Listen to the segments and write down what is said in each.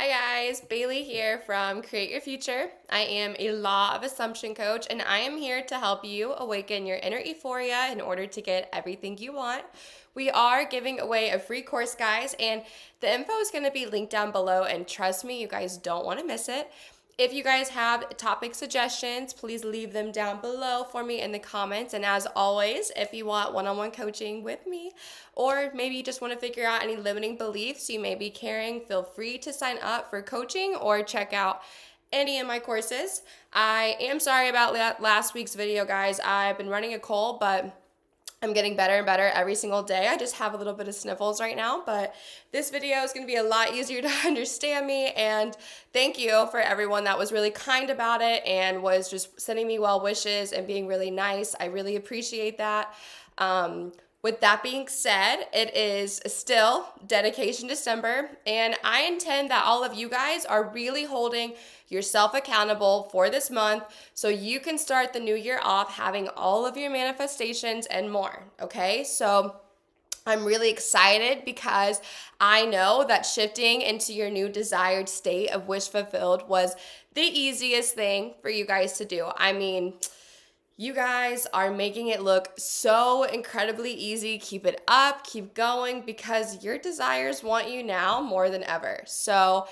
Hi guys, Bailee here from Create Your Future. I am a law of assumption coach and I am here to help you awaken your inner euphoria in order to get everything you want. We are giving away a free course, guys, and the info is going to be linked down below, and trust me, you guys don't want to miss it. If you guys have topic suggestions, please leave them down below for me in the comments. And as always, if you want one-on-one coaching with me, or maybe you just want to figure out any limiting beliefs you may be carrying, feel free to sign up for coaching or check out any of my courses. I am sorry about last week's video, guys. I've been running a cold, but I'm getting better and better every single day. I just have a little bit of sniffles right now, but this video is going to be a lot easier to understand me, and thank you for everyone that was really kind about it and was just sending me well wishes and being really nice. I really appreciate that. With that being said, it is still Dedication December, and I intend that all of you guys are really holding yourself accountable for this month so you can start the new year off having all of your manifestations and more, okay? So I'm really excited because I know that shifting into your new desired state of wish fulfilled was the easiest thing for you guys to do. I mean, you guys are making it look so incredibly easy. Keep it up, keep going, because your desires want you now more than ever. So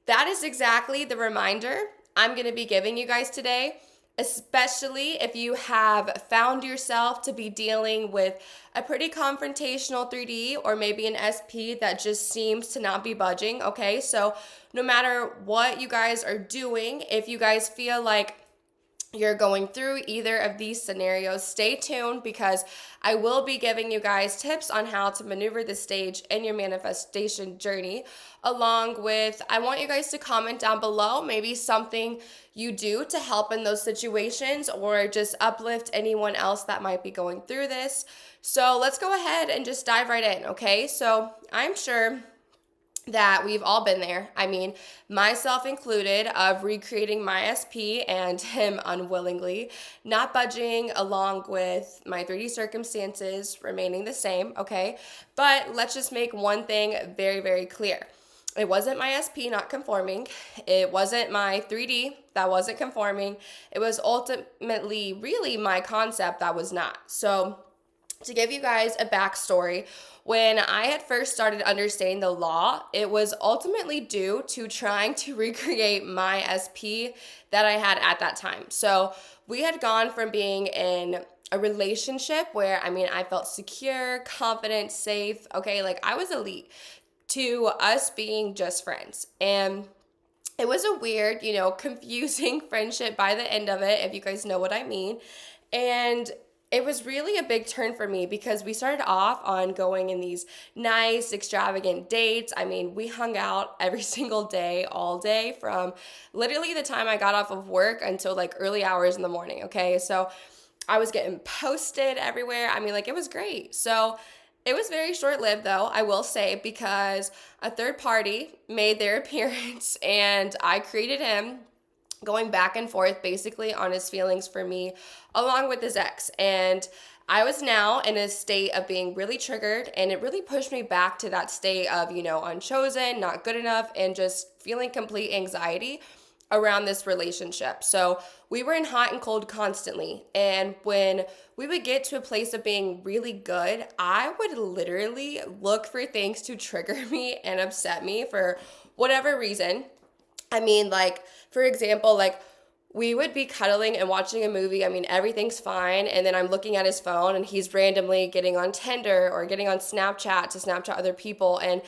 that is exactly the reminder I'm going to be giving you guys today, especially if you have found yourself to be dealing with a pretty confrontational 3D or maybe an SP that just seems to not be budging, okay? So no matter what you guys are doing, if you guys feel like you're going through either of these scenarios, stay tuned, because I will be giving you guys tips on how to maneuver this stage in your manifestation journey. Along with, I want you guys to comment down below maybe something you do to help in those situations or just uplift anyone else that might be going through this. So let's go ahead and just dive right in, okay? So I'm sure that we've all been there. I mean, myself included, of recreating my SP and him unwillingly not budging, along with my 3D circumstances remaining the same, okay? But let's just make one thing very, very clear. It wasn't my SP not conforming. It wasn't my 3D that wasn't conforming. It was ultimately really my concept that was not. So to give you guys a backstory, when I had first started understanding the law, it was ultimately due to trying to recreate my SP that I had at that time. So we had gone from being in a relationship where, I felt secure, confident, safe, okay, like I was elite, to us being just friends. And it was a weird, confusing friendship by the end of it, if you guys know what I mean. And it was really a big turn for me because we started off on going in these nice, extravagant dates. We hung out every single day, all day, from literally the time I got off of work until like early hours in the morning, okay? So I was getting posted everywhere. It was great. So it was very short-lived, though, I will say, because a third party made their appearance and I created him going back and forth basically on his feelings for me along with his ex. And I was now in a state of being really triggered, and it really pushed me back to that state of, unchosen, not good enough, and just feeling complete anxiety around this relationship. So we were in hot and cold constantly. And when we would get to a place of being really good, I would literally look for things to trigger me and upset me for whatever reason. For example, we would be cuddling and watching a movie. Everything's fine. And then I'm looking at his phone and he's randomly getting on Tinder or getting on Snapchat to Snapchat other people. And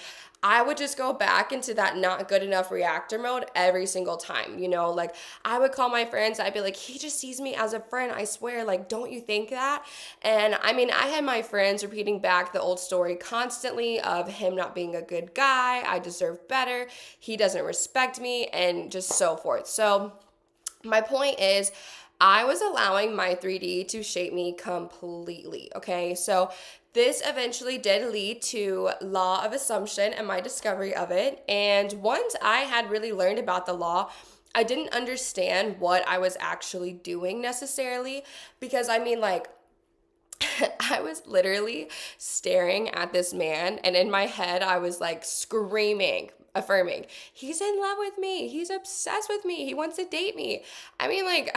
I would just go back into that not good enough reactor mode every single time. I would call my friends. I'd be like, he just sees me as a friend. I swear, don't you think that? And I had my friends repeating back the old story constantly of him not being a good guy. I deserve better. He doesn't respect me, and just so forth. So my point is, I was allowing my 3D to shape me completely, okay? So this eventually did lead to law of assumption and my discovery of it. And once I had really learned about the law, I didn't understand what I was actually doing necessarily, because I was literally staring at this man, and in my head I was like screaming, affirming, he's in love with me, he's obsessed with me, he wants to date me. I mean, like,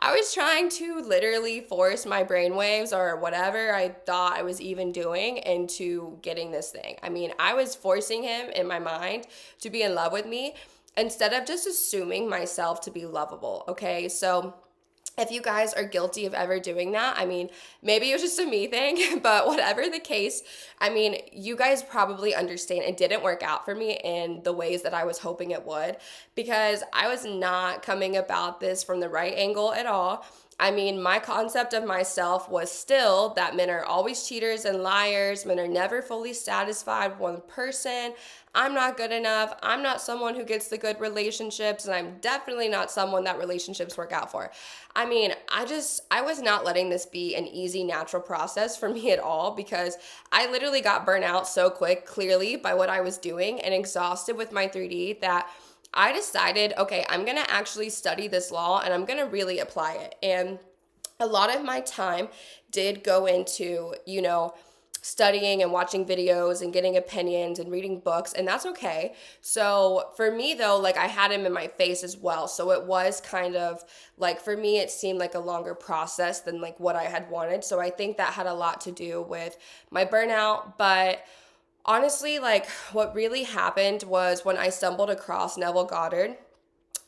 I was trying to literally force my brainwaves or whatever I thought I was even doing into getting this thing. I mean, I was forcing him in my mind to be in love with me instead of just assuming myself to be lovable, okay? So if you guys are guilty of ever doing that, I mean, maybe it was just a me thing, but whatever the case, I mean, you guys probably understand it didn't work out for me in the ways that I was hoping it would, because I was not coming about this from the right angle at all. I mean, my concept of myself was still that men are always cheaters and liars. Men are never fully satisfied with one person. I'm not good enough. I'm not someone who gets the good relationships, and I'm definitely not someone that relationships work out for. I mean, I was not letting this be an easy, natural process for me at all, because I literally got burnt out so quick, clearly, by what I was doing and exhausted with my 3D that I decided, okay, I'm going to actually study this law and I'm going to really apply it. And a lot of my time did go into, studying and watching videos and getting opinions and reading books, and that's okay. So for me though, like, I had him in my face as well. So it was kind of like, for me, it seemed like a longer process than like what I had wanted. So I think that had a lot to do with my burnout. But honestly, like, what really happened was when I stumbled across Neville Goddard,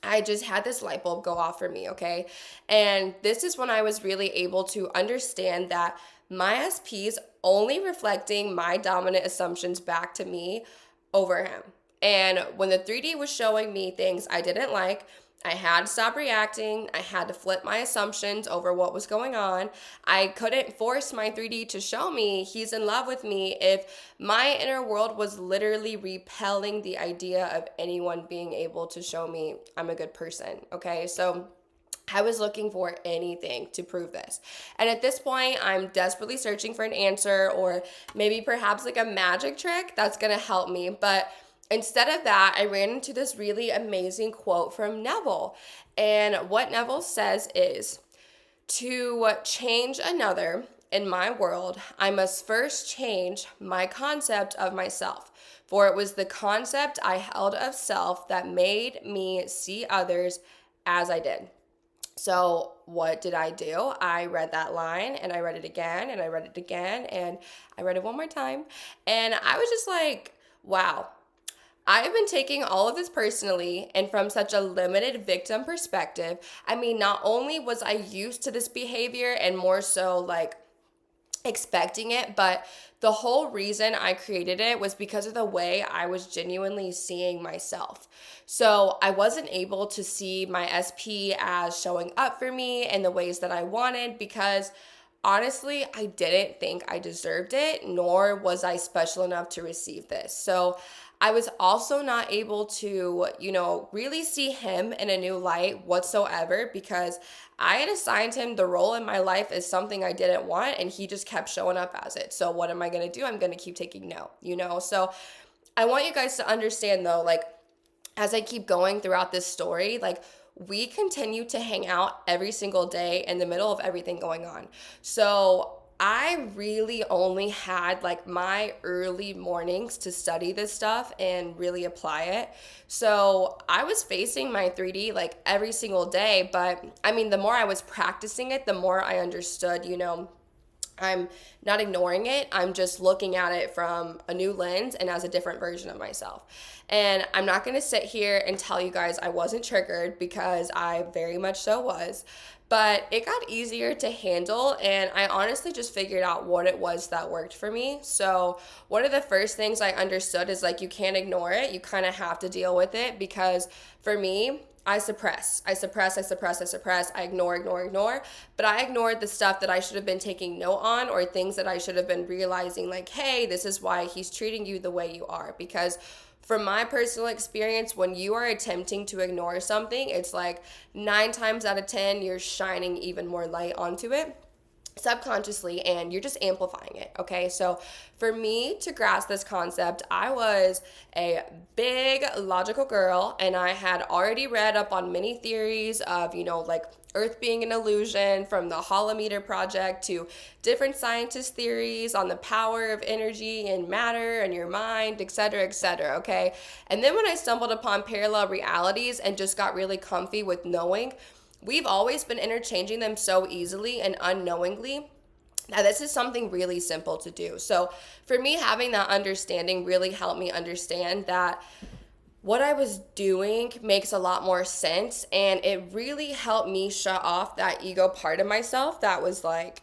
I just had this light bulb go off for me, okay? And this is when I was really able to understand that my SP's only reflecting my dominant assumptions back to me over him. And when the 3D was showing me things I didn't like, I had to stop reacting. I had to flip my assumptions over what was going on. I couldn't force my 3D to show me he's in love with me if my inner world was literally repelling the idea of anyone being able to show me I'm a good person, okay? So I was looking for anything to prove this. And at this point, I'm desperately searching for an answer, or maybe perhaps like a magic trick that's gonna help me. But instead of that, I ran into this really amazing quote from Neville. And what Neville says is, to change another in my world, I must first change my concept of myself. For it was the concept I held of self that made me see others as I did. So what did I do? I read that line and I read it again and I read it again and I read it one more time. And I was just like, wow. I have been taking all of this personally and from such a limited victim perspective. I mean, not only was I used to this behavior and more so like expecting it, but the whole reason I created it was because of the way I was genuinely seeing myself. So I wasn't able to see my SP as showing up for me in the ways that I wanted, because honestly, I didn't think I deserved it, nor was I special enough to receive this. So I was also not able to, really see him in a new light whatsoever, because I had assigned him the role in my life as something I didn't want, and he just kept showing up as it. So what am I going to do? I'm going to keep taking no, So I want you guys to understand though, like, as I keep going throughout this story, like, we continue to hang out every single day in the middle of everything going on. So I really only had like my early mornings to study this stuff and really apply it. So I was facing my 3D like every single day, but I mean, the more I was practicing it, the more I understood, I'm not ignoring it. I'm just looking at it from a new lens and as a different version of myself. And I'm not going to sit here and tell you guys I wasn't triggered, because I very much so was. But it got easier to handle, and I honestly just figured out what it was that worked for me. So one of the first things I understood is, like, you can't ignore it. You kind of have to deal with it, because for me, I suppress. I ignore. But I ignored the stuff that I should have been taking note on, or things that I should have been realizing, like, hey, this is why he's treating you the way you are. Because from my personal experience, when you are attempting to ignore something, it's like 9 times out of 10, you're shining even more light onto it. subconsciously, and you're just amplifying it. Okay, so for me to grasp this concept, I was a big logical girl, and I had already read up on many theories of, like Earth being an illusion, from the holometer project to different scientist theories on the power of energy and matter and your mind, etc., etc. Okay, and then when I stumbled upon parallel realities and just got really comfy with knowing we've always been interchanging them so easily and unknowingly that this is something really simple to do. So for me, having that understanding really helped me understand that what I was doing makes a lot more sense, and it really helped me shut off that ego part of myself that was like,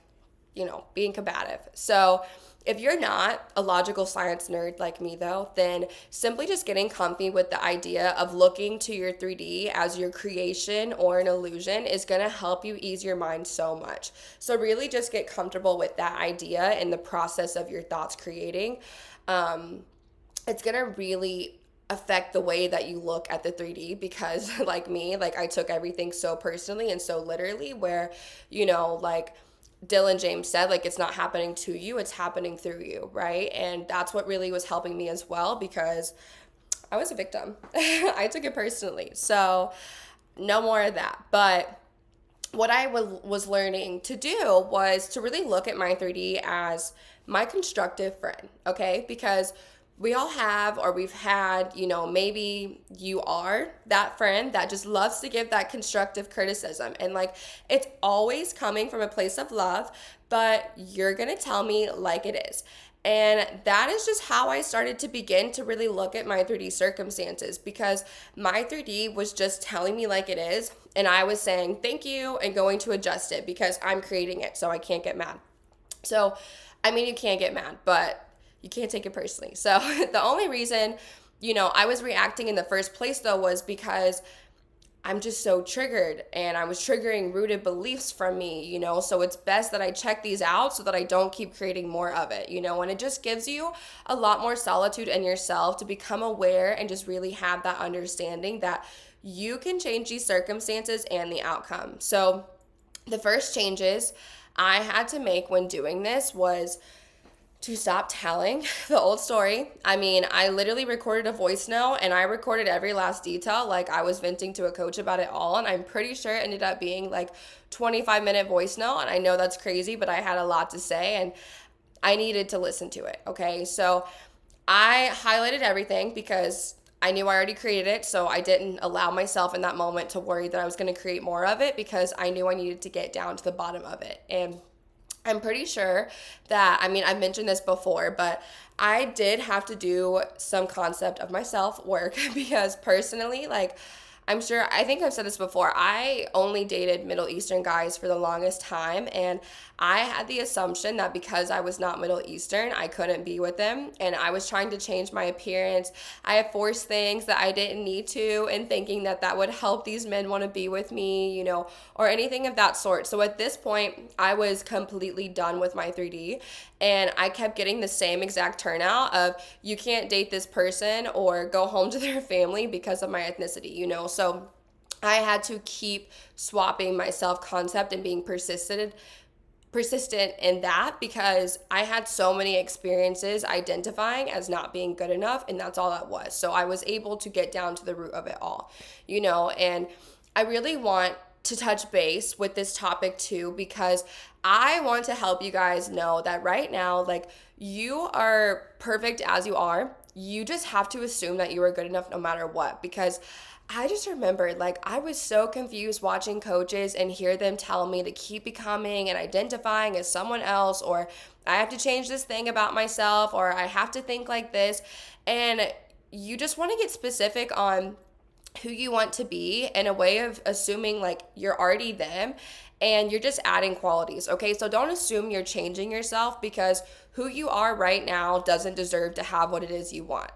being combative. So if you're not a logical science nerd like me though, then simply just getting comfy with the idea of looking to your 3D as your creation or an illusion is gonna help you ease your mind so much. So really just get comfortable with that idea and the process of your thoughts creating. It's gonna really affect the way that you look at the 3D, because like me, like I took everything so personally and so literally, where, like Dylan James said, like, it's not happening to you, it's happening through you, right? And that's what really was helping me as well, because I was a victim. I took it personally. So no more of that. But what I was learning to do was to really look at my 3D as my constructive friend, okay? Because we all have, or we've had, maybe you are that friend that just loves to give that constructive criticism. And like, it's always coming from a place of love, but you're going to tell me like it is. And that is just how I started to begin to really look at my 3D circumstances, because my 3D was just telling me like it is. And I was saying, thank you, and going to adjust it because I'm creating it. So I can't get mad. So, I mean, you can't get mad, but you can't take it personally. So the only reason, I was reacting in the first place though was because I'm just so triggered, and I was triggering rooted beliefs from me, so it's best that I check these out so that I don't keep creating more of it, and it just gives you a lot more solitude in yourself to become aware and just really have that understanding that you can change these circumstances and the outcome. So the first changes I had to make when doing this was to stop telling the old story. I mean, I literally recorded a voice note, and I recorded every last detail, like I was venting to a coach about it all, and I'm pretty sure it ended up being like 25-minute voice note, and I know that's crazy, but I had a lot to say, and I needed to listen to it, okay? So I highlighted everything because I knew I already created it, so I didn't allow myself in that moment to worry that I was going to create more of it, because I knew I needed to get down to the bottom of it. And I'm pretty sure that, I mean, I've mentioned this before, but I did have to do some concept of myself work because personally, like, I think I've said this before, I only dated Middle Eastern guys for the longest time, and I had the assumption that because I was not Middle Eastern, I couldn't be with them, and I was trying to change my appearance. I had forced things that I didn't need to, and thinking that that would help these men want to be with me, or anything of that sort. So at this point, I was completely done with my 3D, and I kept getting the same exact turnout of, you can't date this person or go home to their family because of my ethnicity, So I had to keep swapping my self-concept and being persistent in that, because I had so many experiences identifying as not being good enough, and that's all that was. So I was able to get down to the root of it all, and I really want to touch base with this topic too, because I want to help you guys know that right now, like, you are perfect as you are. You just have to assume that you are good enough no matter what, because I just remembered, like, I was so confused watching coaches and hear them tell me to keep becoming and identifying as someone else, or I have to change this thing about myself, or I have to think like this. And you just want to get specific on who you want to be in a way of assuming like you're already them, and you're just adding qualities, okay? So don't assume you're changing yourself, because who you are right now doesn't deserve to have what it is you want,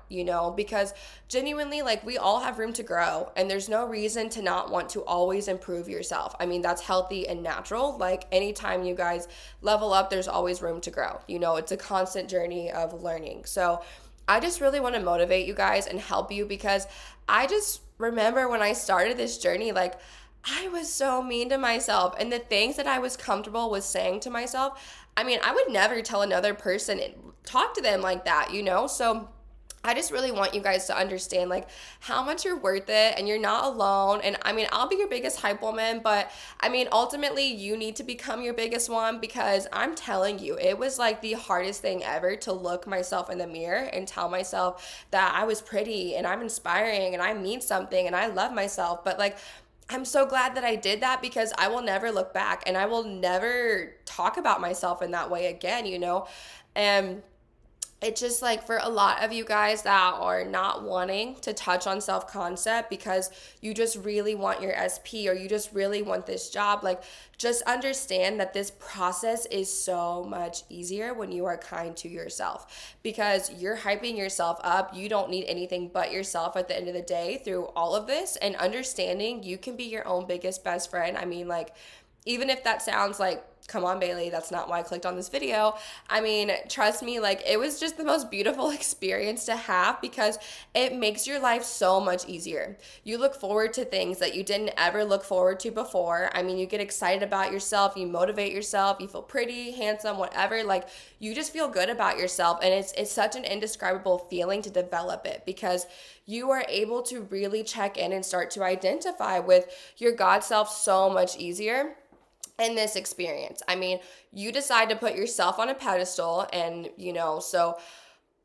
because genuinely, like, we all have room to grow, and there's no reason to not want to always improve yourself. I mean, that's healthy and natural. Like, anytime you guys level up, there's always room to grow. It's a constant journey of learning. So I just really want to motivate you guys and help you, because I just remember when I started this journey, like, I was so mean to myself. And the things that I was comfortable with saying to myself, I mean, I would never tell another person and talk to them like that, you know? So I just really want you guys to understand like how much you're worth it and you're not alone. And I mean, I'll be your biggest hype woman, but I mean, ultimately, you need to become your biggest one because I'm telling you, it was like the hardest thing ever to look myself in the mirror and tell myself that I was pretty and I'm inspiring and I mean something and I love myself. But like, I'm so glad that I did that because I will never look back and I will never talk about myself in that way again, you know? And it's just like for a lot of you guys that are not wanting to touch on self-concept because you just really want your SP or you just really want this job, like just understand that this process is so much easier when you are kind to yourself because you're hyping yourself up. You don't need anything but yourself at the end of the day through all of this, and understanding you can be your own biggest best friend. I mean, like, even if that sounds like, come on, Bailee, that's not why I clicked on this video. I mean, trust me, like, it was just the most beautiful experience to have because it makes your life so much easier. You look forward to things that you didn't ever look forward to before. I mean, you get excited about yourself, you motivate yourself, you feel pretty, handsome, whatever. Like, you just feel good about yourself, and it's such an indescribable feeling to develop it because you are able to really check in and start to identify with your God self so much easier in this experience. I mean, you decide to put yourself on a pedestal, and you know, so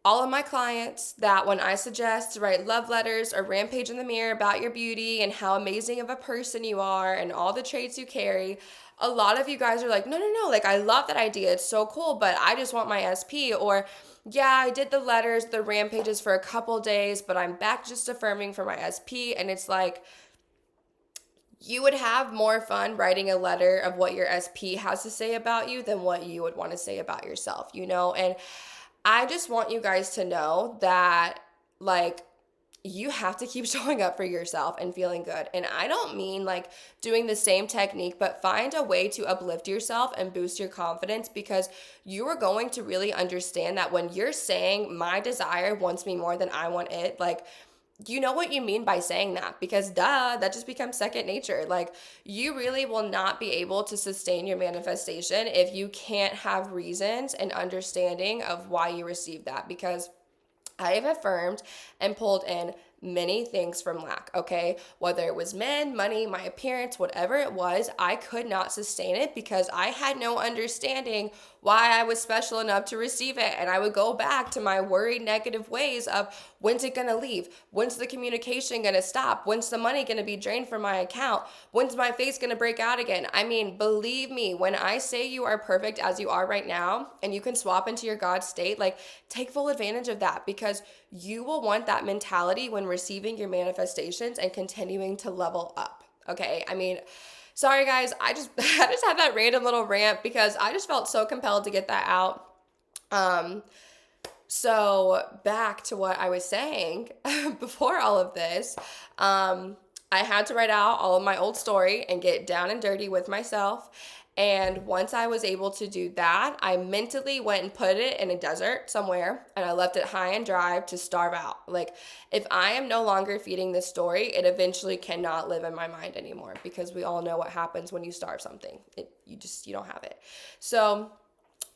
all of my clients that when I suggest to write love letters or rampage in the mirror about your beauty and how amazing of a person you are and all the traits you carry, a lot of you guys are like, no, like, I love that idea, it's so cool, but I just want my SP. Or, yeah, I did the letters, the rampages for a couple days, but I'm back just affirming for my SP. And it's like, you would have more fun writing a letter of what your SP has to say about you than what you would want to say about yourself, you know? And I just want you guys to know that, like, you have to keep showing up for yourself and feeling good. And I don't mean like doing the same technique, but find a way to uplift yourself and boost your confidence, because you are going to really understand that when you're saying my desire wants me more than I want it, like, you know what you mean by saying that, because duh, that just becomes second nature. Like, you really will not be able to sustain your manifestation if you can't have reasons and understanding of why you received that, because I have affirmed and pulled in many things from lack, okay? Whether it was men, money, my appearance, whatever it was, I could not sustain it because I had no understanding why I was special enough to receive it. And I would go back to my worried negative ways of, when's it gonna leave? When's the communication gonna stop? When's the money gonna be drained from my account? When's my face gonna break out again? I mean, believe me, when I say you are perfect as you are right now and you can swap into your God state, like, take full advantage of that, because you will want that mentality when receiving your manifestations and continuing to level up, okay? I mean, sorry guys, I just had that random little rant because I just felt so compelled to get that out. So back to what I was saying before all of this, I had to write out all of my old story and get down and dirty with myself. And once I was able to do that, I mentally went and put it in a desert somewhere, and I left it high and dry to starve out. Like, if I am no longer feeding this story, it eventually cannot live in my mind anymore, because we all know what happens when you starve something. You don't have it. So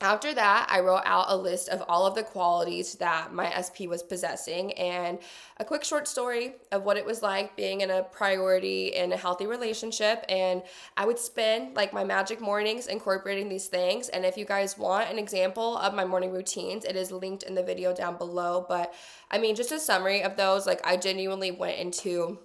after that, I wrote out a list of all of the qualities that my SP was possessing, and a quick short story of what it was like being in a priority in a healthy relationship. And I would spend like my magic mornings incorporating these things. And if you guys want an example of my morning routines, it is linked in the video down below. But I mean, just a summary of those, like, I genuinely went into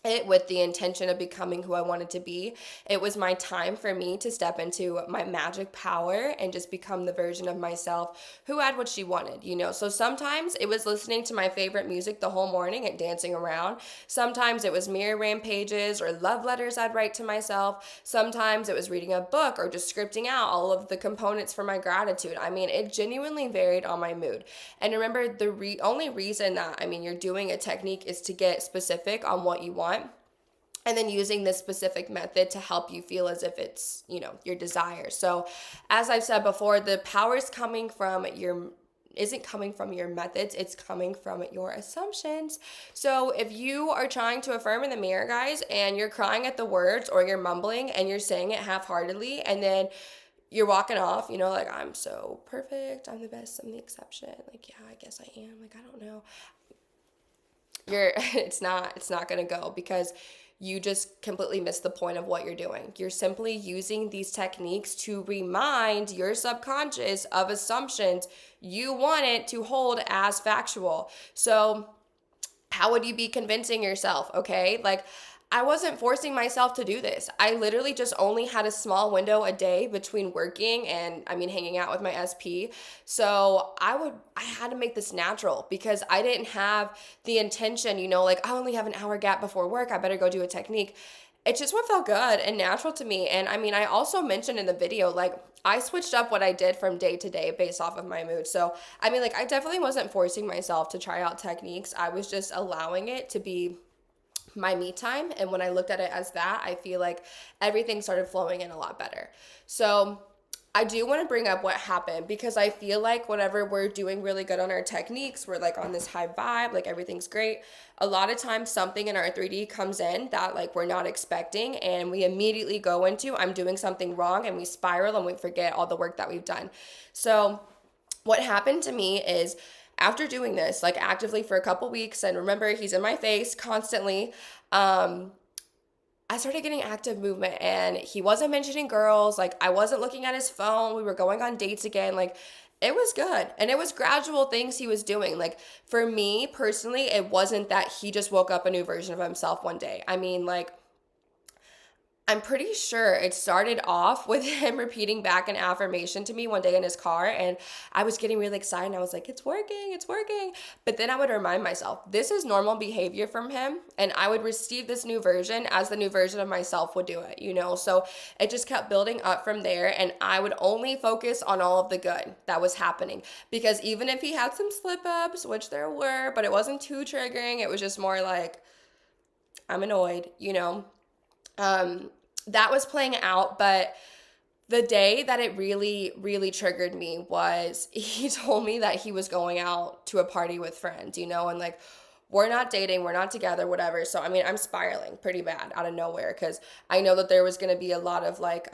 it with the intention of becoming who I wanted to be. It was my time for me to step into my magic power and just become the version of myself who had what she wanted, you know? So sometimes it was listening to my favorite music the whole morning and dancing around. Sometimes it was mirror rampages or love letters I'd write to myself. Sometimes it was reading a book or just scripting out all of the components for my gratitude. I mean, it genuinely varied on my mood. And remember, the only reason that, I mean, you're doing a technique is to get specific on what you want, and then using this specific method to help you feel as if it's, you know, your desire. So as I've said before, the power is coming from your isn't coming from your methods, it's coming from your assumptions. So if you are trying to affirm in the mirror, guys, and you're crying at the words or you're mumbling and you're saying it half-heartedly, and then you're walking off, you know, like, I'm so perfect, I'm the best, I'm the exception, like, yeah, I guess I am, like, I don't know, it's not gonna go, because you just completely miss the point of what you're doing. You're simply using these techniques to remind your subconscious of assumptions you want it to hold as factual. So how would you be convincing yourself? Okay, like, I wasn't forcing myself to do this. I literally just only had a small window a day between working and, I mean, hanging out with my SP. So I had to make this natural, because I didn't have the intention, you know, like, I only have an hour gap before work, I better go do a technique. It's just what felt good and natural to me. And I mean, I also mentioned in the video, like, I switched up what I did from day to day based off of my mood. So, I mean, like, I definitely wasn't forcing myself to try out techniques. I was just allowing it to be my me time. And when I looked at it as that, I feel like everything started flowing in a lot better. So I do want to bring up what happened, because I feel like whenever we're doing really good on our techniques, we're like on this high vibe, like everything's great. A lot of times something in our 3D comes in that like we're not expecting, and we immediately go into, I'm doing something wrong, and we spiral and we forget all the work that we've done. So what happened to me is, after doing this, like, actively for a couple weeks, and remember, he's in my face constantly, I started getting active movement, and he wasn't mentioning girls. Like, I wasn't looking at his phone. We were going on dates again. Like, it was good. And it was gradual things he was doing. Like, for me personally, it wasn't that he just woke up a new version of himself one day. I mean, like, I'm pretty sure it started off with him repeating back an affirmation to me one day in his car, and I was getting really excited, and I was like, it's working, it's working. But then I would remind myself, this is normal behavior from him, and I would receive this new version as the new version of myself would do it, you know? So it just kept building up from there, and I would only focus on all of the good that was happening, because even if he had some slip-ups, which there were, but it wasn't too triggering, it was just more like, I'm annoyed, you know? That was playing out, but the day that it really, really triggered me was he told me that he was going out to a party with friends, you know, and like, we're not dating, we're not together, whatever. So, I mean, I'm spiraling pretty bad out of nowhere, because I know that there was going to be a lot of like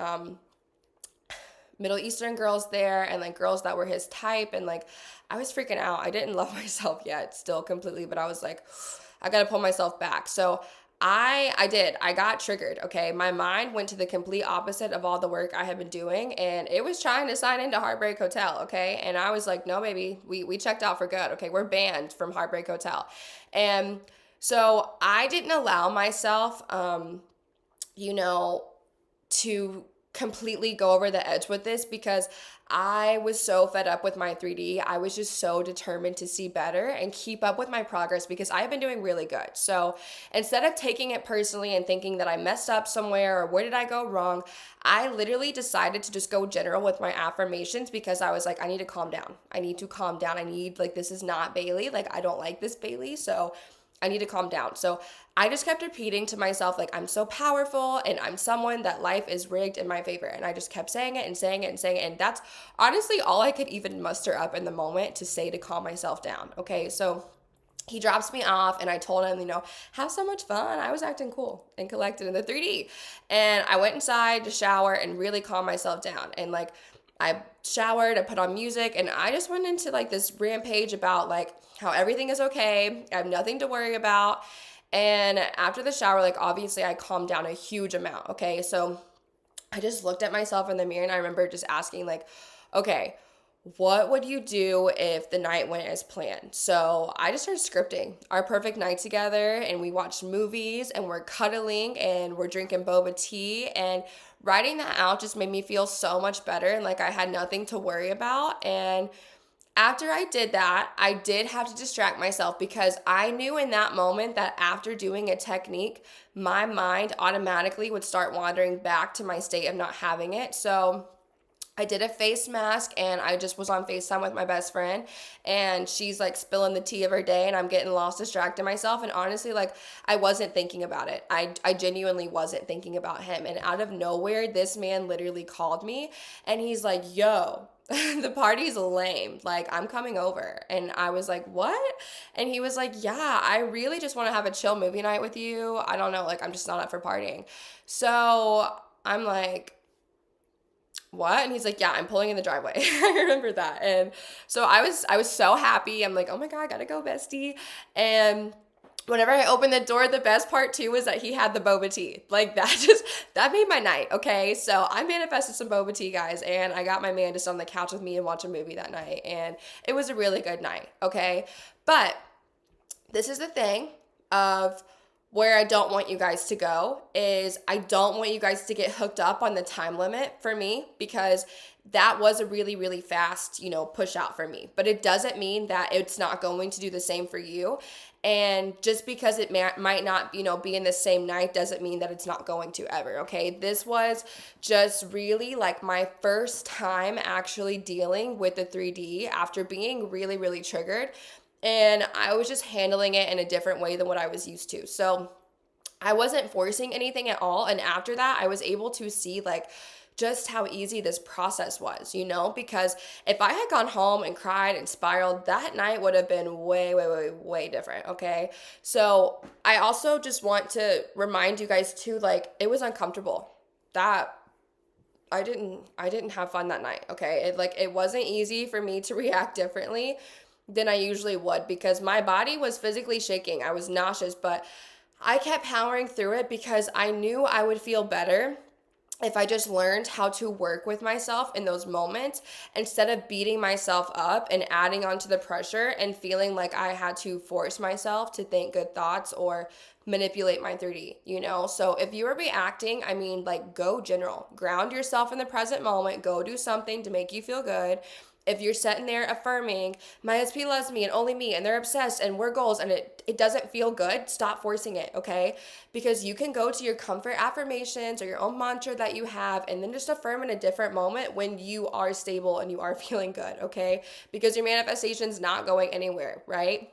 Middle Eastern girls there, and like girls that were his type, and like, I was freaking out. I didn't love myself yet still completely, but I was like, I got to pull myself back. So I got triggered, okay? My mind went to the complete opposite of all the work I had been doing, and it was trying to sign into Heartbreak Hotel, okay? And I was like, no, baby, we checked out for good, okay? We're banned from Heartbreak Hotel. And so I didn't allow myself, you know, to completely go over the edge with this, because I was so fed up with my 3D. I was just so determined to see better and keep up with my progress, because I have been doing really good. So instead of taking it personally and thinking that I messed up somewhere or where did I go wrong, I literally decided to just go general with my affirmations, because I was like, I need to calm down. I need to calm down. I need, like, this is not bailee. Like, I don't like this bailee. So I need to calm down. So I just kept repeating to myself, like, I'm so powerful, and I'm someone that life is rigged in my favor. And I just kept saying it and saying it and saying it. And that's honestly all I could even muster up in the moment to say to calm myself down. Okay, so he drops me off, and I told him, you know, have so much fun. I was acting cool and collected in the 3D. And I went inside to shower and really calm myself down. And like, I showered, I put on music, and I just went into like this rampage about like how everything is okay. I have nothing to worry about. And after the shower, like, obviously I calmed down a huge amount. Okay. So I just looked at myself in the mirror, and I remember just asking, like, okay, what would you do if the night went as planned? So I just started scripting our perfect night together, and we watched movies, and we're cuddling, and we're drinking boba tea, and writing that out just made me feel so much better, and like I had nothing to worry about. And after I did that, I did have to distract myself, because I knew in that moment that after doing a technique, my mind automatically would start wandering back to my state of not having it. So I did a face mask, and I just was on FaceTime with my best friend, and she's like spilling the tea of her day, and I'm getting lost, distracting myself. And honestly, like, I wasn't thinking about it. I genuinely wasn't thinking about him. And out of nowhere, this man literally called me, and he's like, yo, the party's lame. Like, I'm coming over. And I was like, what? And he was like, yeah, I really just want to have a chill movie night with you. I don't know, like, I'm just not up for partying. So I'm like, what? And he's like, yeah, I'm pulling in the driveway. I remember that. And so I was so happy. I'm like, oh my God, I gotta go, bestie. And whenever I opened the door, the best part too was that he had the boba tea. Like, that made my night, okay? So I manifested some boba tea, guys, and I got my man to sit on the couch with me and watch a movie that night. And it was a really good night, okay? But this is the thing of where I don't want you guys to go is I don't want you guys to get hooked up on the time limit for me, because that was a really, really fast, push out for me. But it doesn't mean that it's not going to do the same for you. And just because it might not, be in the same night doesn't mean that it's not going to ever, okay? This was just really like my first time actually dealing with the 3D after being really, really triggered. And I was just handling it in a different way than what I was used to. So I wasn't forcing anything at all. And after that, I was able to see like just how easy this process was, because if I had gone home and cried and spiraled, that night would have been way, way, way, way different, okay? So I also just want to remind you guys too, like, it was uncomfortable. That I didn't have fun that night, okay? It wasn't easy for me to react differently than I usually would, because my body was physically shaking. I was nauseous, but I kept powering through it because I knew I would feel better if I just learned how to work with myself in those moments instead of beating myself up and adding onto the pressure and feeling like I had to force myself to think good thoughts or manipulate my 3D, So if you are reacting, go general. Ground yourself in the present moment. Go do something to make you feel good. If you're sitting there affirming, my SP loves me and only me, and they're obsessed and we're goals, and it doesn't feel good, stop forcing it, okay? Because you can go to your comfort affirmations or your own mantra that you have and then just affirm in a different moment when you are stable and you are feeling good, okay? Because your manifestation's not going anywhere, right?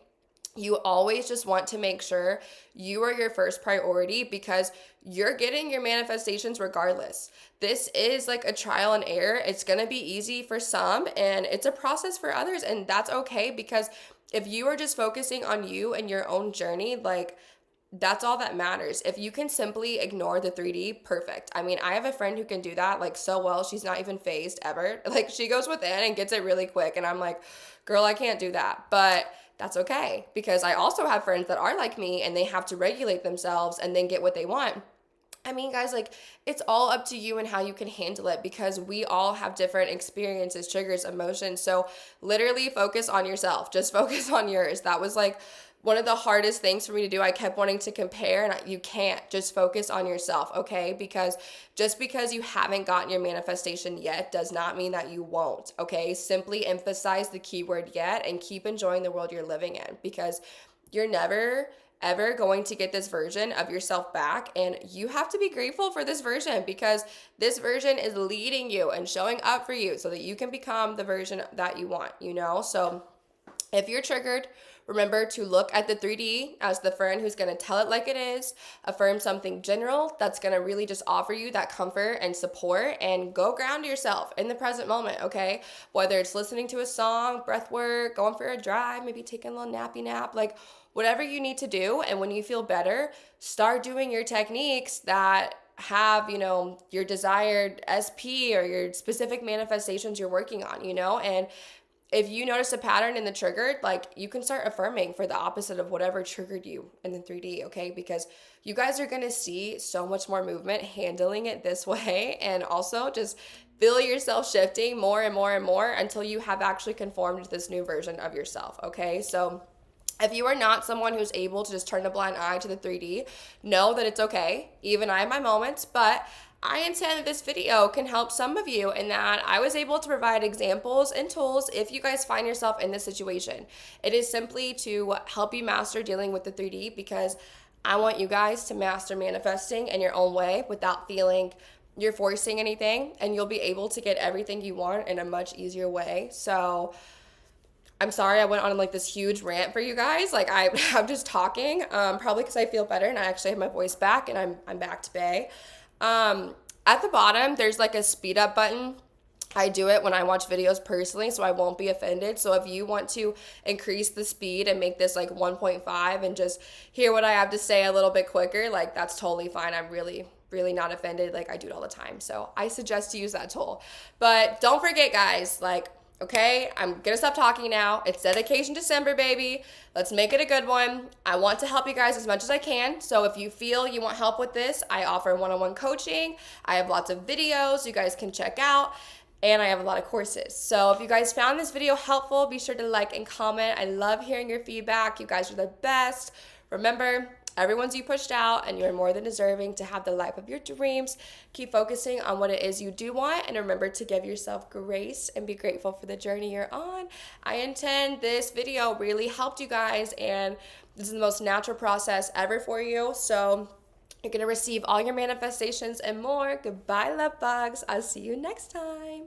You always just want to make sure you are your first priority, because you're getting your manifestations regardless. This is like a trial and error. It's going to be easy for some and it's a process for others, and that's okay, because if you are just focusing on you and your own journey, like, that's all that matters. If you can simply ignore the 3D, perfect. I have a friend who can do that like so well. She's not even phased ever. Like, she goes within and gets it really quick, and I'm like, girl, I can't do that. But that's okay, because I also have friends that are like me and they have to regulate themselves and then get what they want. Guys, like, it's all up to you and how you can handle it, because we all have different experiences, triggers, emotions. So literally focus on yourself. Just focus on yours. That was like one of the hardest things for me to do. I kept wanting to compare, and you can't. Just focus on yourself, okay? Because just because you haven't gotten your manifestation yet does not mean that you won't, okay? Simply emphasize the keyword yet and keep enjoying the world you're living in, because you're never ever going to get this version of yourself back, and you have to be grateful for this version, because this version is leading you and showing up for you so that you can become the version that you want, So if you're triggered, remember to look at the 3D as the friend who's going to tell it like it is. Affirm something general that's going to really just offer you that comfort and support, and go ground yourself in the present moment, okay? Whether it's listening to a song, breath work, going for a drive, maybe taking a little nappy nap, like whatever you need to do. And when you feel better, start doing your techniques that have, your desired SP or your specific manifestations you're working on, and if you notice a pattern in the triggered, like, you can start affirming for the opposite of whatever triggered you in the 3D, okay? Because you guys are going to see so much more movement handling it this way, and also just feel yourself shifting more and more and more until you have actually conformed to this new version of yourself, okay? So if you are not someone who's able to just turn a blind eye to the 3D, know that it's okay. Even I have my moments, but I intend that this video can help some of you, in that I was able to provide examples and tools if you guys find yourself in this situation. It is simply to help you master dealing with the 3D, because I want you guys to master manifesting in your own way without feeling you're forcing anything, and you'll be able to get everything you want in a much easier way. So I'm sorry I went on like this huge rant for you guys. Like, I'm just talking, probably because I feel better and I actually have my voice back, and I'm back to bay. At the bottom, there's like a speed up button. I do it when I watch videos personally, so I won't be offended. So if you want to increase the speed and make this like 1.5 and just hear what I have to say a little bit quicker, like that's totally fine. I'm really not offended. Like I do it all the time. So I suggest to use that tool. But don't forget, guys, like, okay, I'm gonna stop talking now. It's dedication December, baby. Let's make it a good one. I want to help you guys as much as I can. So if you feel you want help with this, I offer one-on-one coaching. I have lots of videos you guys can check out. And I have a lot of courses. So if you guys found this video helpful, be sure to like and comment. I love hearing your feedback. You guys are the best. Remember, everyone's you pushed out, and you're more than deserving to have the life of your dreams. Keep focusing on what it is you do want, and remember to give yourself grace and be grateful for the journey you're on. I intend this video really helped you guys, and this is the most natural process ever for you. So you're going to receive all your manifestations and more. Goodbye, love bugs. I'll see you next time.